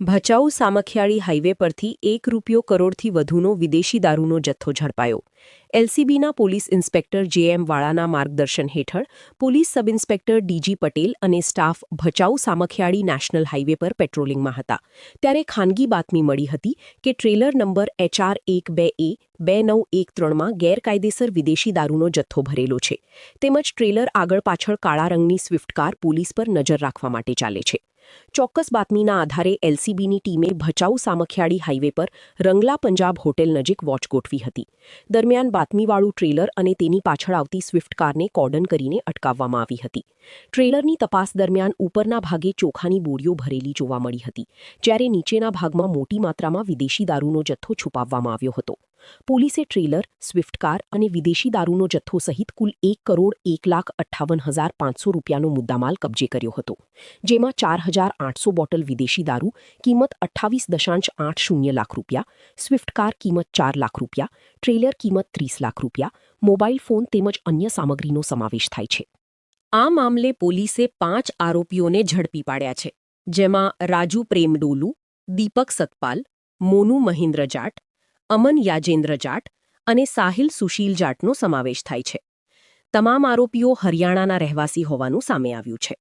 Bhachau Samakhiyali highway પરથી ₹1 કરોડથી વધુનો વિદેશી દારૂનો જથ્થો ઝડપાયો. એલસીબીના પોલીસ ઇન્સ્પેક્ટર જેએમ વાળાના માર્ગદર્શન હેઠળ police sub inspector DG Patel અને staff Bhachau Samakhiyali national highway પર પેટ્રોલિંગમાં હતા. ત્યારે ખાનગી બાતમી મળી હતી કે ટ્રેલર નંબર HR12A 2913માં ગેરકાયદેસર વિદેશી દારૂનો જથ્થો ભરેલો છે. તેમજ ટ્રેલર આગળ પાછળ કાળા રંગની સ્વિફ્ટ કાર પોલીસ પર નજર રાખવા માટે ચાલે છે. ચોક્કસ બાતમીના આધારે એલસીબીની ટીમે ભચાઉ સામખિયાળી હાઈવે પર રંગલા પંજાબ હોટેલ નજીક વોચ ગોઠવી હતી. દરમિયાન બાતમીવાળું ટ્રેલર અને તેની પાછળ આવતી સ્વિફ્ટ કારને કોર્ડન કરીને અટકાવવામાં આવી હતી. ટ્રેલરની તપાસ દરમિયાન ઉપરના ભાગે ચોખાની બોરીઓ ભરેલી જોવા મળી હતી, જ્યારે નીચેના ભાગમાં મોટી માત્રામાં વિદેશી દારૂનો જથ્થો છુપાવવામાં આવ્યો હતો. પોલીસે ટ્રેલર, સ્વિફ્ટ કાર અને વિદેશી દારૂનો જથ્થો સહિત કુલ ₹1,58,500નો મુદ્દામાલ કબજે કર્યો હતો, જેમાં 4,800 બોટલ વિદેશી દારૂ કિંમત ₹28.80 લાખ, સ્વિફ્ટ કાર કિંમત ₹4 લાખ, ટ્રેલર કિંમત ₹30 લાખ, મોબાઈલ ફોન તેમજ અન્ય સામગ્રીનો સમાવેશ થાય છે. આ મામલે પોલીસે 5 આરોપીઓને ઝડપી પાડ્યા છે, જેમાં રાજુ પ્રેમડોલુ, દીપક સતપાલ, મોનુ મહેન્દ્ર જાટ, અમન યાજેન્દ્ર જાટ અને સાહિલ સુશીલ જાટનો સમાવેશ થાય છે. તમામ આરોપીઓ હરિયાણાના રહેવાસી હોવાનું સામે આવ્યું છે.